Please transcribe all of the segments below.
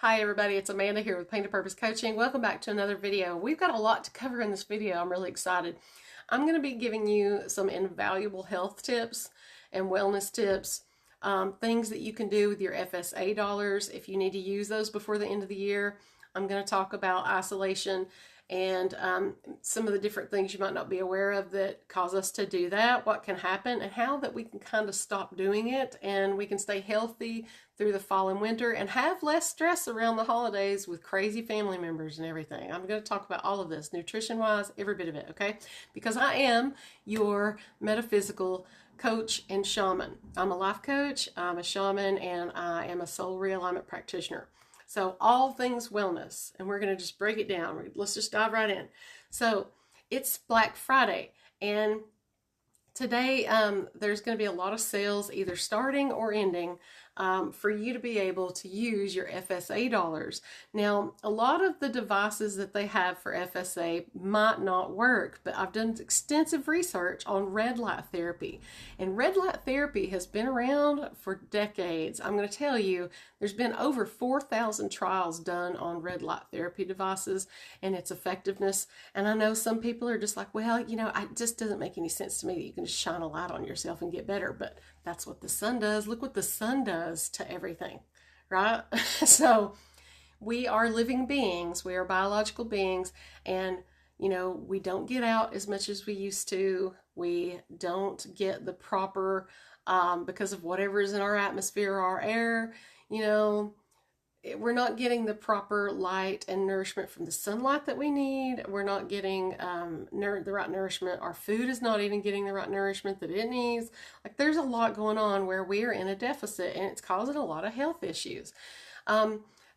Hi everybody, it's Amanda here with Pain to Purpose Coaching. Welcome back to another video. We've got a lot to cover in this video. I'm really excited. I'm going to be giving you some invaluable health tips and wellness tips, things that you can do with your FSA dollars if you need to use those before the end of the year. I'm going to talk about isolation and some of the different things you might not be aware of that cause us to do that, what can happen, and how that we can kind of stop doing it and we can stay healthy through the fall and winter and have less stress around the holidays with crazy family members and everything. I'm going to talk about all of this, nutrition-wise, every bit of it, okay? Because I am your metaphysical coach and shaman. I'm a life coach, I'm a shaman, and I am a soul realignment practitioner. So all things wellness, and we're going to just break it down. Let's just dive right in. So it's Black Friday, and today there's going to be a lot of sales either starting or ending for you to be able to use your FSA dollars. Now, a lot of the devices that they have for FSA might not work, but I've done extensive research on red light therapy. And red light therapy has been around for decades. I'm going to tell you, there's been over 4,000 trials done on red light therapy devices and its effectiveness. And I know some people are just like, well, you know, it just doesn't make any sense to me that you can just shine a light on yourself and get better. But that's what the sun does. Look what the sun does to everything, right? So we are living beings. We are biological beings. And, you know, we don't get out as much as we used to. We don't get the proper, because of whatever is in our atmosphere, our air, you know, we're not getting the proper light and nourishment from the sunlight that we need. We're not getting the right nourishment. Our food is not even getting the right nourishment that it needs. Like, there's a lot going on where we are in a deficit, and it's causing a lot of health issues.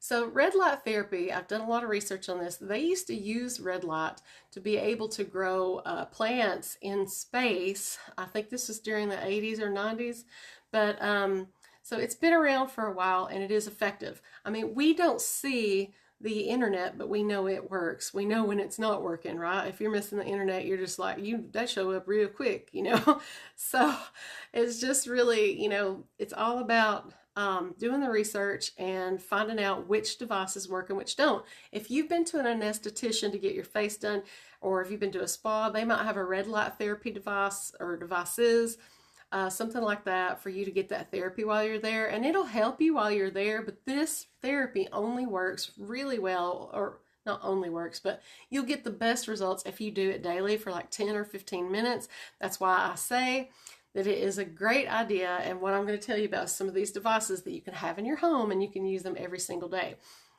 So red light therapy, I've done a lot of research on this. They used to use red light to be able to grow plants in space. I think this was during the 80s or 90s, but so it's been around for a while, and it is effective. I mean, we don't see the internet, but we know it works. We know when it's not working, right? If you're missing the internet, you're just like, that show up real quick, you know? So it's just really, you know, it's all about doing the research and finding out which devices work and which don't. If you've been to an anesthetician to get your face done, or if you've been to a spa, they might have a red light therapy device or devices, something like that, for you to get that therapy while you're there, and it'll help you while you're there. But this therapy only works really well, or not only works, but you'll get the best results if you do it daily for like 10 or 15 minutes. That's why I say that it is a great idea, and what I'm going to tell you about some of these devices that you can have in your home and you can use them every single day.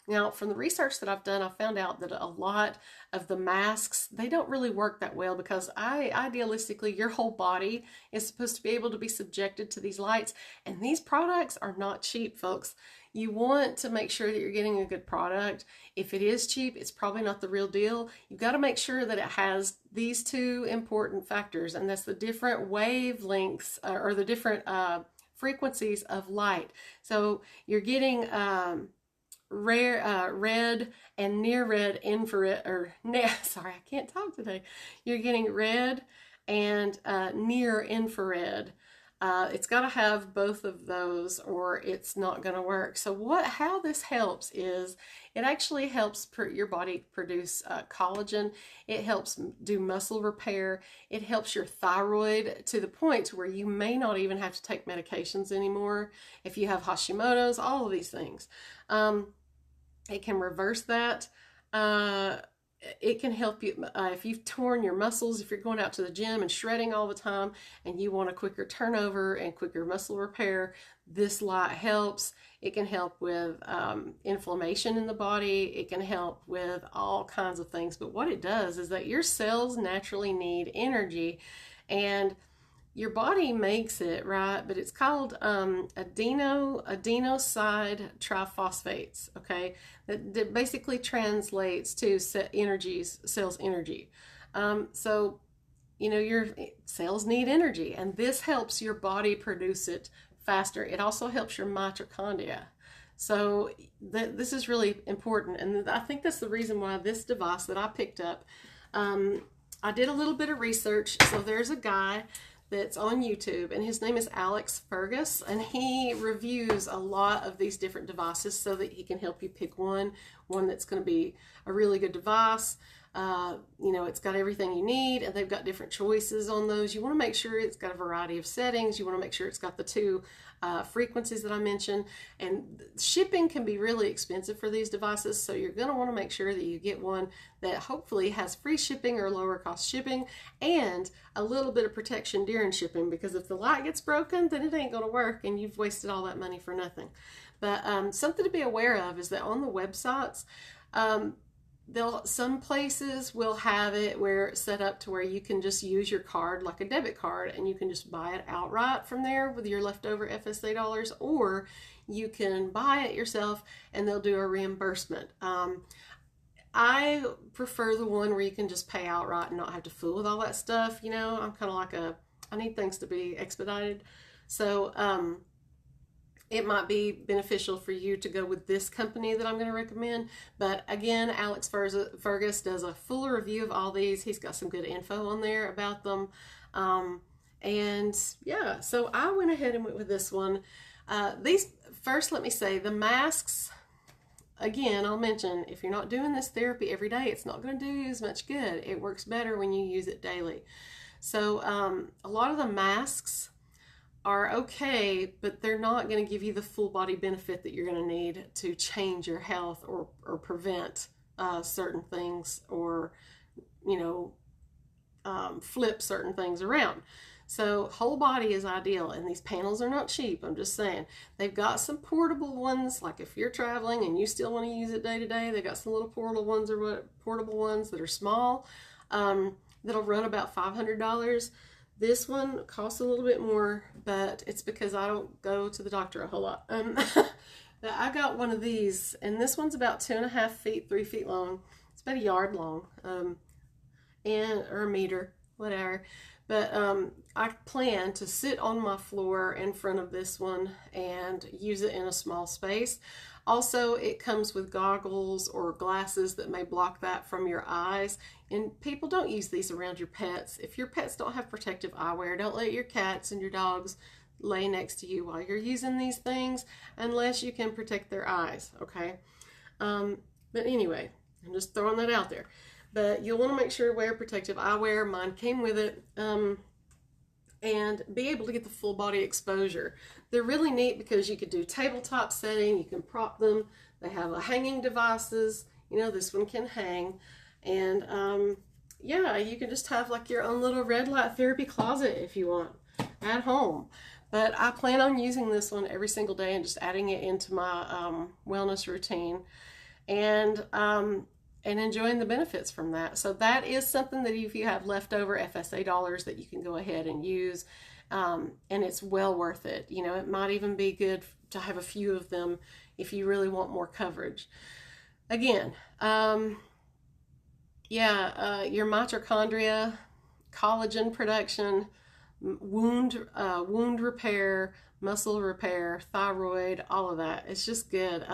Now, from the research that I've done, I found out that a lot of the masks, they don't really work that well, because idealistically, your whole body is supposed to be able to be subjected to these lights, and these products are not cheap, folks. You want to make sure that you're getting a good product. If it is cheap, it's probably not the real deal. You've got to make sure that it has these two important factors, and that's the different wavelengths or the different frequencies of light. So you're getting red and near red infrared, sorry, I can't talk today. You're getting red and near infrared. It's got to have both of those or it's not going to work. So how this helps is it actually helps your body produce collagen. It helps do muscle repair. It helps your thyroid to the point where you may not even have to take medications anymore. If you have Hashimoto's, all of these things. It can reverse that. It can help you if you've torn your muscles, if you're going out to the gym and shredding all the time and you want a quicker turnover and quicker muscle repair, this light helps. It can help with inflammation in the body. It can help with all kinds of things. But what it does is that your cells naturally need energy, and your body makes it, right? But it's called adenosine triphosphates, okay? That basically translates to cells energy. So, you know, your cells need energy, and this helps your body produce it faster. It also helps your mitochondria. So this is really important, and I think that's the reason why this device that I picked up, I did a little bit of research. So there's a guy that's on YouTube, and his name is Alex Fergus, and he reviews a lot of these different devices so that he can help you pick one that's going to be a really good device. You know, it's got everything you need, and they've got different choices on those. You want to make sure it's got a variety of settings. You want to make sure it's got the two frequencies that I mentioned, and shipping can be really expensive for these devices, so you're going to want to make sure that you get one that hopefully has free shipping or lower cost shipping and a little bit of protection during shipping, because if the light gets broken, then it ain't going to work and you've wasted all that money for nothing. But something to be aware of is that on the websites, some places will have it where it's set up to where you can just use your card like a debit card, and you can just buy it outright from there with your leftover FSA dollars, or you can buy it yourself and they'll do a reimbursement. I prefer the one where you can just pay outright and not have to fool with all that stuff. You know, I'm kind of like I need things to be expedited. So it might be beneficial for you to go with this company that I'm going to recommend. But again, Alex Fergus does a full review of all these. He's got some good info on there about them. And yeah, so I went ahead and went with this one. First, let me say the masks, again, I'll mention, if you're not doing this therapy every day, it's not going to do you as much good. It works better when you use it daily. So a lot of the masks are okay, but they're not going to give you the full body benefit that you're going to need to change your health or prevent certain things, or, you know, flip certain things around. So whole body is ideal, and these panels are not cheap. I'm just saying. They've got some portable ones, like if you're traveling and you still want to use it day to day, they've got some little portable ones that are small, that'll run about $500. This one costs a little bit more, but it's because I don't go to the doctor a whole lot. But I got one of these, and this one's about 2.5 feet, 3 feet long. It's about a yard long, or a meter, whatever. But I plan to sit on my floor in front of this one and use it in a small space. Also, it comes with goggles or glasses that may block that from your eyes. And people, don't use these around your pets. If your pets don't have protective eyewear, don't let your cats and your dogs lay next to you while you're using these things unless you can protect their eyes, okay? But anyway, I'm just throwing that out there. But you'll want to make sure to wear protective eyewear. Mine came with it. And be able to get the full body exposure. They're really neat because you could do tabletop setting, you can prop them. They have a hanging devices. You know, this one can hang. And yeah, you can just have like your own little red light therapy closet if you want at home. But I plan on using this one every single day and just adding it into my wellness routine. And enjoying the benefits from that. So that is something that if you have leftover FSA dollars that you can go ahead and use, and it's well worth it. You know, it might even be good to have a few of them if you really want more coverage. Again, your mitochondria, collagen production, wound repair, muscle repair, thyroid, all of that. It's just good.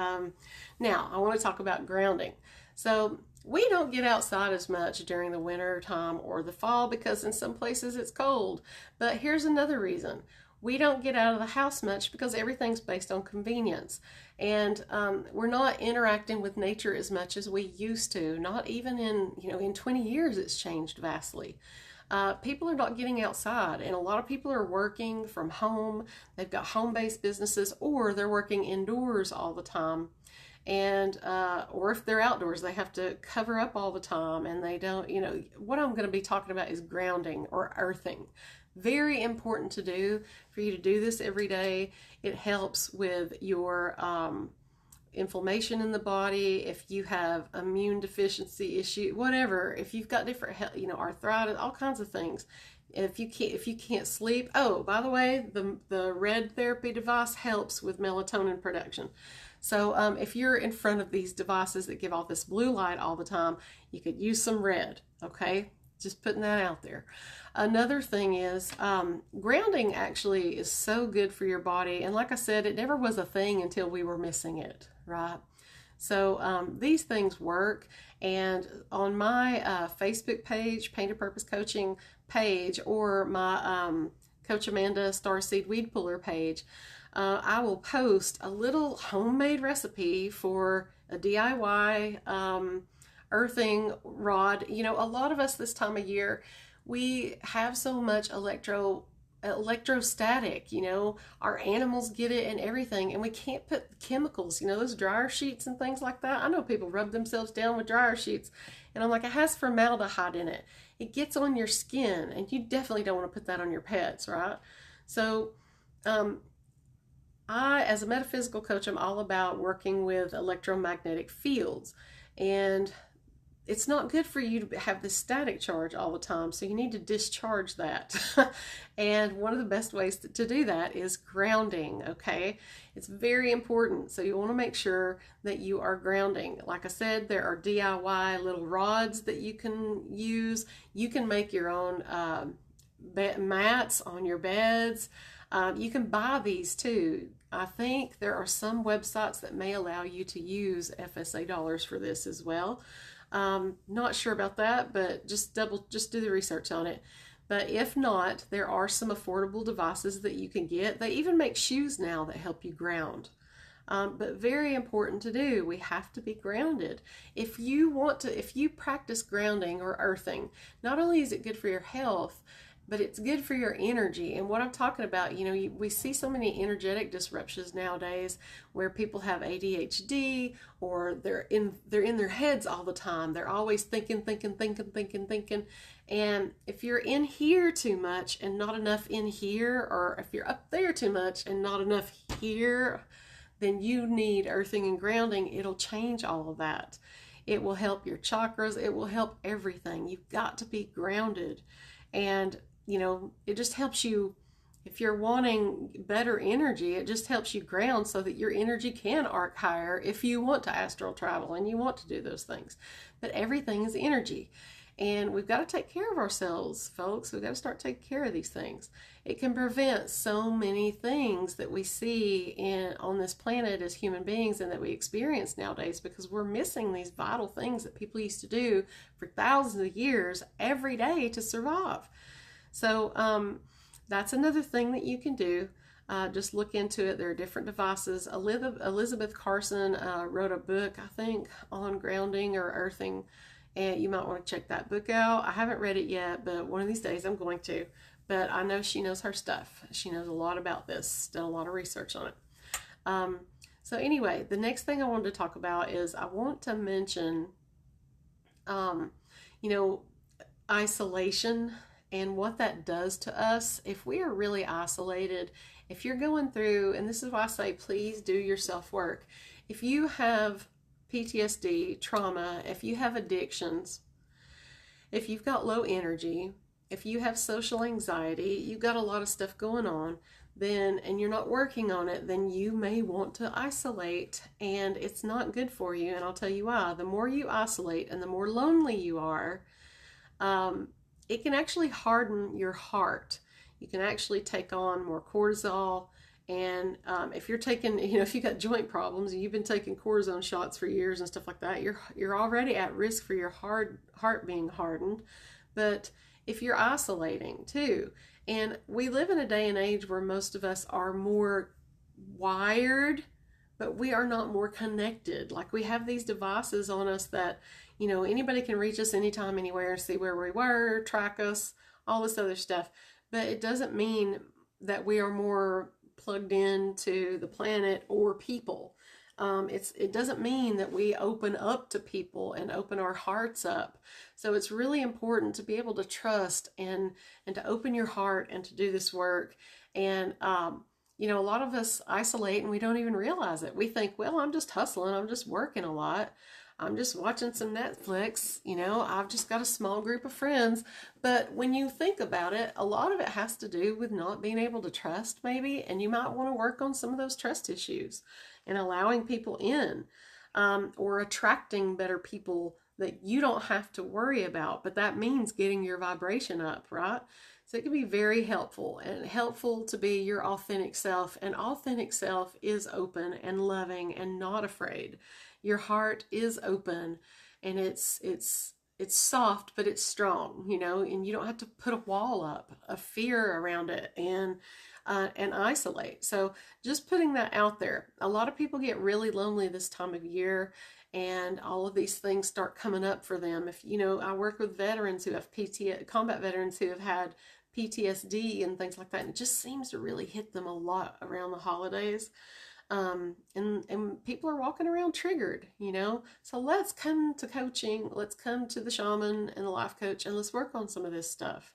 Now, I want to talk about grounding. So we don't get outside as much during the winter time or the fall because in some places it's cold. But here's another reason. We don't get out of the house much because everything's based on convenience. And we're not interacting with nature as much as we used to. Not even in 20 years it's changed vastly. People are not getting outside, and a lot of people are working from home. They've got home-based businesses, or they're working indoors all the time. And or if they're outdoors, they have to cover up all the time, and they don't, what I'm going to be talking about is grounding or earthing. Very important to do, for you to do this every day. It helps with your inflammation in the body. If you have immune deficiency issue, whatever, if you've got different, arthritis, all kinds of things. If you can't sleep, oh, by the way, the red therapy device helps with melatonin production. So if you're in front of these devices that give off this blue light all the time, you could use some red, okay? Just putting that out there. Another thing is grounding actually is so good for your body. And like I said, it never was a thing until we were missing it, right? So these things work. And on my Facebook page, Painted Purpose Coaching page, or my Coach Amanda Starseed Weed Puller page, I will post a little homemade recipe for a DIY earthing rod. You know, a lot of us this time of year, we have so much electrostatic, you know, our animals get it and everything, and we can't put chemicals, you know, those dryer sheets and things like that. I know people rub themselves down with dryer sheets, and I'm like, it has formaldehyde in it. It gets on your skin, and you definitely don't want to put that on your pets, right? So I, as a metaphysical coach, I'm all about working with electromagnetic fields, and it's not good for you to have this static charge all the time, so you need to discharge that. And one of the best ways to do that is grounding, okay? It's very important, so you want to make sure that you are grounding. Like I said, there are DIY little rods that you can use. You can make your own mats on your beds. You can buy these too. I think there are some websites that may allow you to use FSA dollars for this as well. Not sure about that, but just do the research on it. But if not, there are some affordable devices that you can get. They even make shoes now that help you ground. But very important to do. We have to be grounded. If you practice grounding or earthing, not only is it good for your health, but it's good for your energy. And what I'm talking about, you know, we see so many energetic disruptions nowadays where people have ADHD, or they're in their heads all the time. They're always thinking. And if you're in here too much and not enough in here, or if you're up there too much and not enough here, then you need earthing and grounding. It'll change all of that. It will help your chakras. It will help everything. You've got to be grounded. And you know, it just helps you, if you're wanting better energy, it just helps you ground so that your energy can arc higher if you want to astral travel and you want to do those things. But everything is energy. And we've got to take care of ourselves, folks. We've got to start taking care of these things. It can prevent so many things that we see on this planet as human beings and that we experience nowadays, because we're missing these vital things that people used to do for thousands of years every day to survive. So that's another thing that you can do. Just look into it. There are different devices. Elizabeth Carson wrote a book, I think, on grounding or earthing, and you might want to check that book out. I haven't read it yet, but one of these days I'm going to. But I know she knows her stuff. She knows a lot about this, done a lot of research on it. So anyway, the next thing I wanted to talk about is I want to mention, you know, isolation and what that does to us. If we are really isolated, if you're going through, and this is why I say please do your self-work. If you have PTSD, trauma, if you have addictions, if you've got low energy, if you have social anxiety, you've got a lot of stuff going on, then, and you're not working on it, then you may want to isolate, and it's not good for you. And I'll tell you why. The more you isolate and the more lonely you are, it can actually harden your heart. You can actually take on more cortisol. And if you're taking, you know, if you got joint problems and you've been taking cortisone shots for years and stuff like that, you're already at risk for your heart being hardened. But if you're isolating too, and we live in a day and age where most of us are more wired, but we are not more connected. Like, we have these devices on us that, you know, anybody can reach us anytime, anywhere, see where we were, track us, all this other stuff. But it doesn't mean that we are more plugged into the planet or people. It doesn't mean that we open up to people and open our hearts up. So it's really important to be able to trust and to open your heart and to do this work. And you know, a lot of us isolate and we don't even realize it. We think, well, I'm just hustling, I'm just working a lot, I'm just watching some Netflix, you know, I've just got a small group of friends. But when you think about it, a lot of it has to do with not being able to trust, maybe, and you might want to work on some of those trust issues and allowing people in, or attracting better people that you don't have to worry about. But that means getting your vibration up, right? So it can be very helpful, and helpful to be your authentic self. And authentic self is open and loving and not afraid. Your heart is open, and it's it's soft, but it's strong, you know, and you don't have to put a wall up of fear around it and isolate. So just putting that out there. A lot of people get really lonely this time of year, and all of these things start coming up for them. If you know, I work with veterans who have combat veterans who have had PTSD and things like that, and it just seems to really hit them a lot around the holidays. And people are walking around triggered, you know. So let's come to coaching. Let's come to the shaman and the life coach, and let's work on some of this stuff.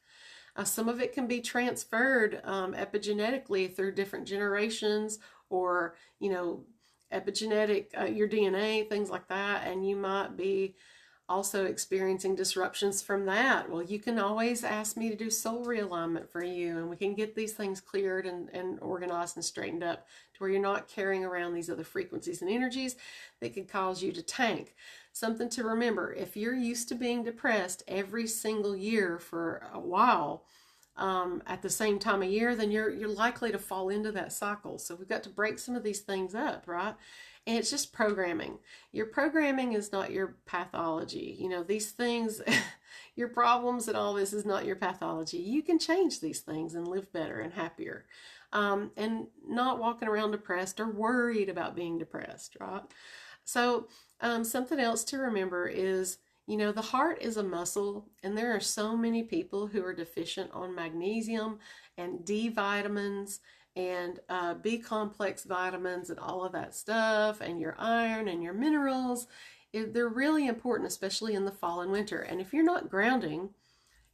Some of it can be transferred epigenetically through different generations, or you know, epigenetic, your DNA, things like that, and you might be also experiencing disruptions from that. Well, you can always ask me to do soul realignment for you, and we can get these things cleared and organized and straightened up to where you're not carrying around these other frequencies and energies that could cause you to tank. Something to remember: if you're used to being depressed every single year for a while, at the same time of year, then you're likely to fall into that cycle. So we've got to break some of these things up, right? And it's just programming. Your programming is not your pathology. You know, these things, your problems and all this is not your pathology. You can change these things and live better and happier. And not walking around depressed or worried about being depressed, right? So something else to remember is, you know, the heart is a muscle, and there are so many people who are deficient on magnesium and D vitamins and B complex vitamins and all of that stuff, and your iron and your minerals. They're really important, especially in the fall and winter. And if you're not grounding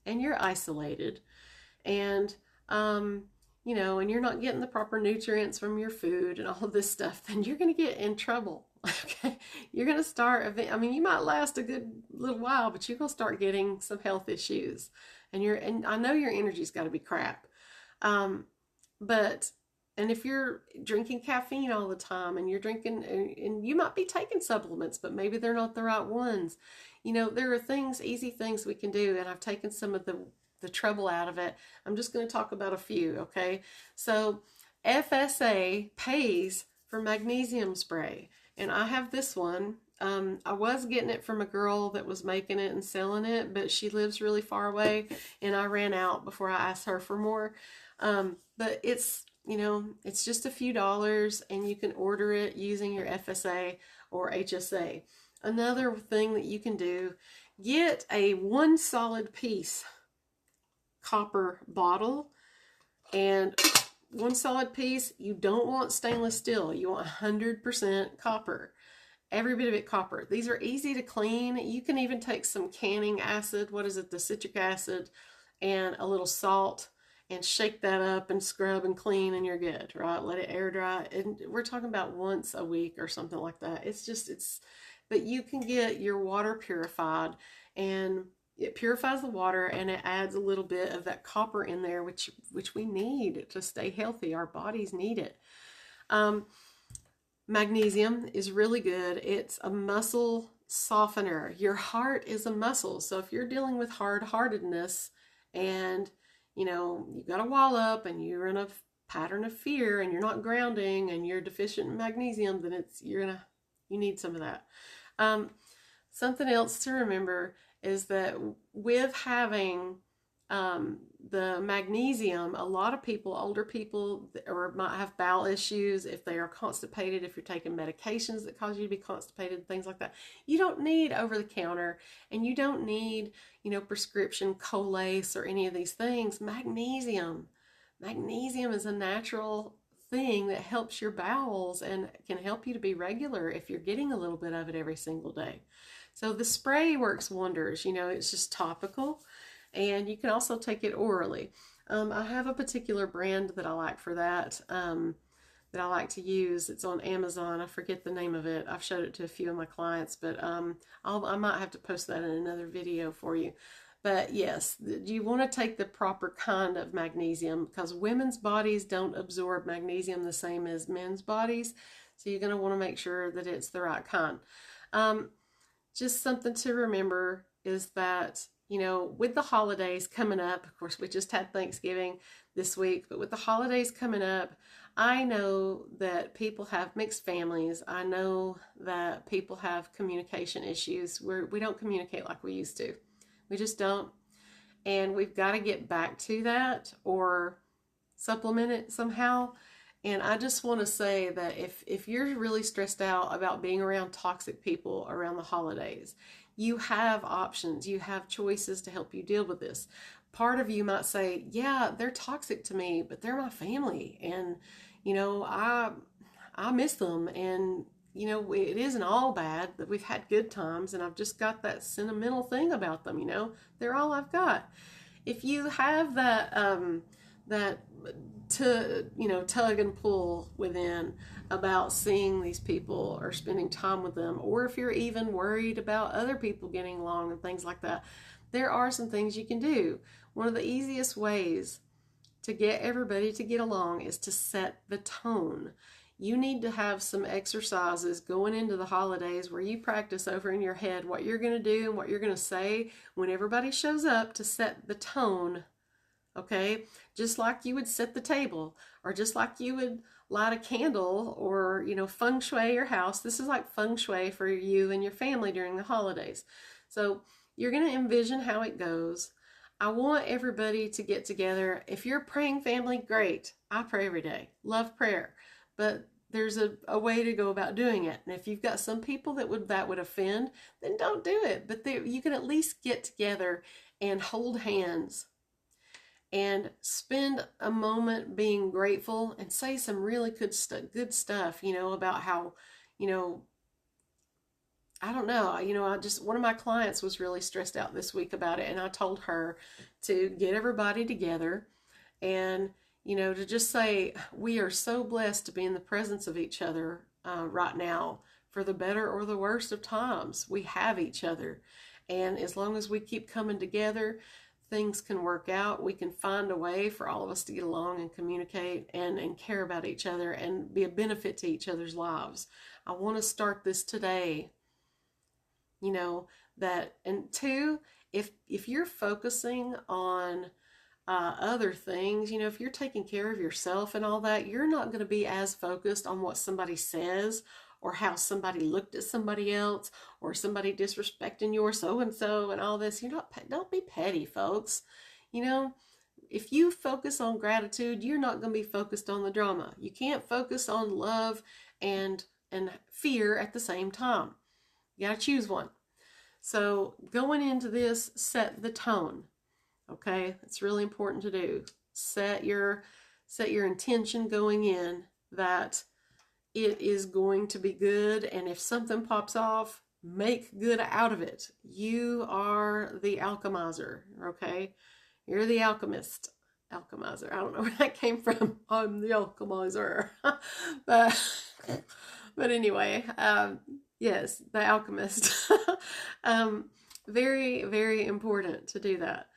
and you're isolated and you know, and you're not getting the proper nutrients from your food and all of this stuff, then you're going to get in trouble. Okay, you're going to start, I mean, you might last a good little while, but you're going to start getting some health issues. And I know your energy's got to be crap. But if you're drinking caffeine all the time, and you're drinking, and you might be taking supplements, but maybe they're not the right ones. You know, there are things, easy things we can do, and I've taken some of the trouble out of it. I'm just going to talk about a few, okay? So FSA pays for magnesium spray, and I have this one. I was getting it from a girl that was making it and selling it, but she lives really far away, and I ran out before I asked her for more. But it's, you know, it's just a few dollars, and you can order it using your FSA or HSA. Another thing that you can do, get a one solid piece copper bottle, and one solid piece. You don't want stainless steel. You want 100% copper. Every bit of it copper. These are easy to clean. You can even take some canning acid, what is it, the citric acid, and a little salt, and shake that up and scrub and clean, and you're good, right? Let it air dry. And we're talking about once a week or something like that. But you can get your water purified, and it purifies the water, and it adds a little bit of that copper in there, which we need to stay healthy. Our bodies need it. Magnesium is really good. It's a muscle softener. Your heart is a muscle. So if you're dealing with hard-heartedness, and you know, you've got a wall up, and you're in a pattern of fear, and you're not grounding, and you're deficient in magnesium, then you need some of that. Something else to remember is that with having the magnesium, a lot of people, older people, or might have bowel issues, if they are constipated, if you're taking medications that cause you to be constipated, things like that, you don't need over the counter, and you don't need, you know, prescription Colace or any of these things. Magnesium is a natural thing that helps your bowels and can help you to be regular if you're getting a little bit of it every single day. So the spray works wonders. You know, it's just topical, and you can also take it orally. I have a particular brand that I like for that, that I like to use. It's on Amazon. I forget the name of it. I've showed it to a few of my clients, but I might have to post that in another video for you. But yes, you want to take the proper kind of magnesium, because women's bodies don't absorb magnesium the same as men's bodies. So you're going to want to make sure that it's the right kind. Just something to remember is that with the holidays coming up, of course, we just had Thanksgiving this week, but with the holidays coming up, I know that people have mixed families. I know that people have communication issues where we don't communicate like we used to. We just don't. And we've got to get back to that or supplement it somehow. And I just want to say that if you're really stressed out about being around toxic people around the holidays, you have options, you have choices to help you deal with this. Part of you might say, yeah, they're toxic to me, but they're my family. And, I miss them. And, it isn't all bad, that we've had good times. And I've just got that sentimental thing about them, they're all I've got. If you have that tug and pull within about seeing these people or spending time with them, or if you're even worried about other people getting along and things like that, there are some things you can do. One of the easiest ways to get everybody to get along is to set the tone. You need to have some exercises going into the holidays where you practice over in your head what you're going to do and what you're going to say when everybody shows up, to set the tone. Okay, just like you would set the table, or just like you would light a candle, or feng shui your house. This is like feng shui for you and your family during the holidays. So you're going to envision how it goes. I want everybody to get together. If you're a praying family, great. I pray every day. Love prayer. But there's a way to go about doing it. And if you've got some people that would offend, then don't do it. But you can at least get together and hold hands and spend a moment being grateful and say some really good stuff, about how, I don't know, one of my clients was really stressed out this week about it, and I told her to get everybody together and, to just say, we are so blessed to be in the presence of each other right now. For the better or the worst of times, we have each other. And as long as we keep coming together, things can work out. We can find a way for all of us to get along and communicate and care about each other and be a benefit to each other's lives. I want to start this today. And two, if you're focusing on other things, if you're taking care of yourself and all that, you're not going to be as focused on what somebody says or how somebody looked at somebody else, or somebody disrespecting your so-and-so and all this. Don't be petty, folks. If you focus on gratitude, you're not going to be focused on the drama. You can't focus on love and fear at the same time. You got to choose one. So going into this, set the tone. Okay, it's really important to do. Set your intention going in that it is going to be good, and if something pops off, make good out of it. You are the alchemizer, okay? You're the alchemist. Alchemizer. I don't know where that came from. I'm the alchemizer. but anyway, yes, the alchemist. Very, very important to do that.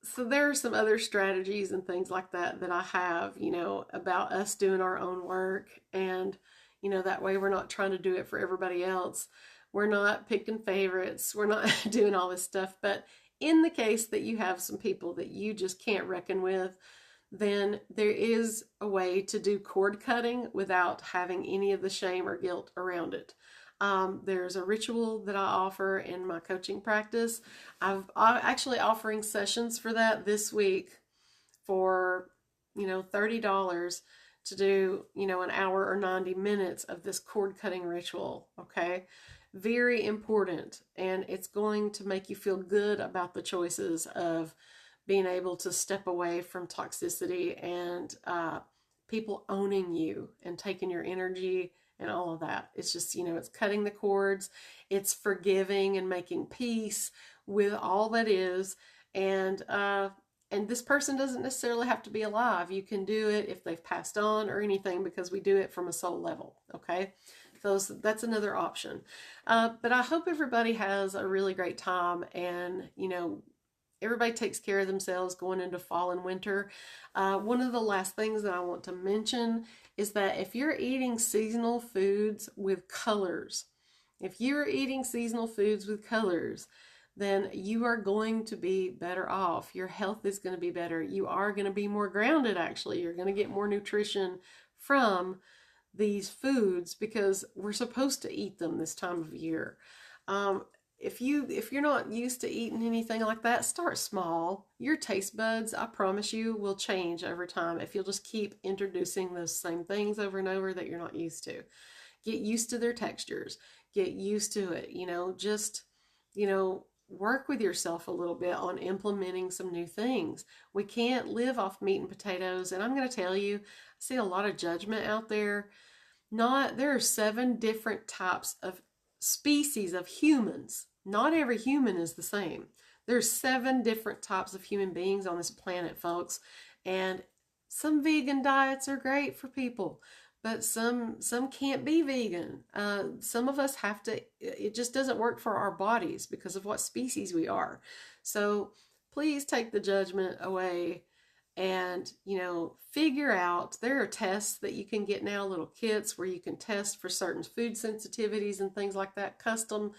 So there are some other strategies and things like that I have, about us doing our own work. And, that way we're not trying to do it for everybody else. We're not picking favorites. We're not doing all this stuff. But in the case that you have some people that you just can't reckon with, then there is a way to do cord cutting without having any of the shame or guilt around it. There's a ritual that I offer in my coaching practice. I'm actually offering sessions for that this week for, $30 to do, an hour or 90 minutes of this cord cutting ritual. Okay. Very important. And it's going to make you feel good about the choices of being able to step away from toxicity and, people owning you and taking your energy and all of that. It's just, it's cutting the cords. It's forgiving and making peace with all that is. And this person doesn't necessarily have to be alive. You can do it if they've passed on or anything, because we do it from a soul level. Okay. So that's another option. But I hope everybody has a really great time, and, everybody takes care of themselves going into fall and winter. One of the last things that I want to mention is that if you're eating seasonal foods with colors, If you're eating seasonal foods with colors, then you are going to be better off. Your health is going to be better. You are going to be more grounded, actually. You're going to get more nutrition from these foods because we're supposed to eat them this time of year. If you're not used to eating anything like that, start small. Your taste buds, I promise you, will change over time if you'll just keep introducing those same things over and over that you're not used to. Get used to their textures. Get used to it. Just, work with yourself a little bit on implementing some new things. We can't live off meat and potatoes. And I'm going to tell you, I see a lot of judgment out there. There are 7 different types of species of humans. Not every human is the same. There's 7 different types of human beings on this planet, folks. And some vegan diets are great for people, but some can't be vegan. Some of us have to, it just doesn't work for our bodies because of what species we are. So please take the judgment away and, figure out, there are tests that you can get now, little kits where you can test for certain food sensitivities and things like that, custom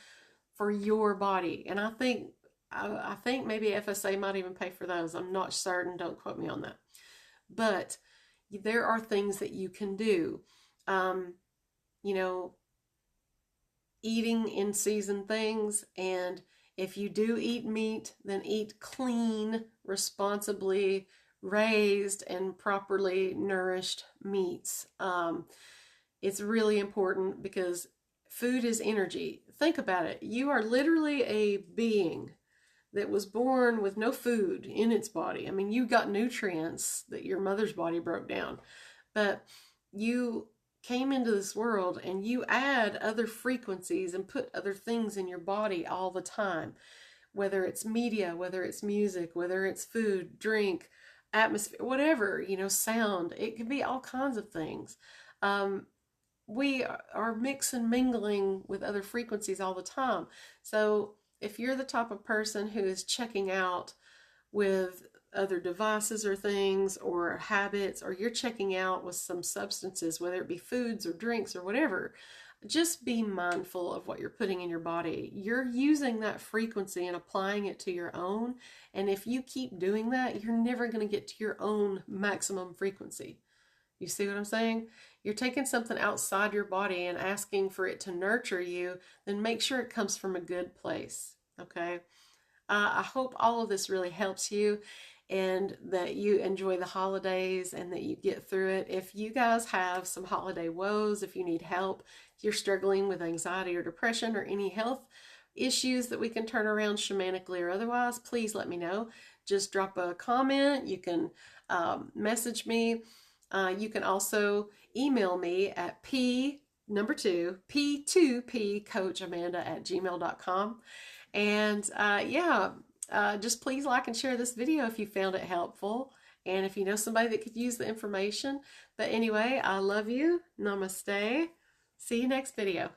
for your body. And I think maybe FSA might even pay for those. I'm not certain. Don't quote me on that. But there are things that you can do. Eating in season things. And if you do eat meat, then eat clean, responsibly raised and properly nourished meats. It's really important because food is energy. Think about it. You are literally a being that was born with no food in its body. I mean, you got nutrients that your mother's body broke down, but you came into this world and you add other frequencies and put other things in your body all the time, whether it's media, whether it's music, whether it's food, drink, atmosphere, whatever, sound. It can be all kinds of things. We are mixing and mingling with other frequencies all the time. So if you're the type of person who is checking out with other devices or things or habits, or you're checking out with some substances, whether it be foods or drinks or whatever, just be mindful of what you're putting in your body. You're using that frequency and applying it to your own. And if you keep doing that, you're never going to get to your own maximum frequency. You see what I'm saying? You're taking something outside your body and asking for it to nurture you, then make sure it comes from a good place. Okay? I hope all of this really helps you and that you enjoy the holidays and that you get through it. If you guys have some holiday woes, if you need help, if you're struggling with anxiety or depression or any health issues that we can turn around shamanically or otherwise, please let me know. Just drop a comment. You can message me. You can also email me at p2pcoachamanda@gmail.com. And just please like and share this video if you found it helpful. And if you know somebody that could use the information. But anyway, I love you. Namaste. See you next video.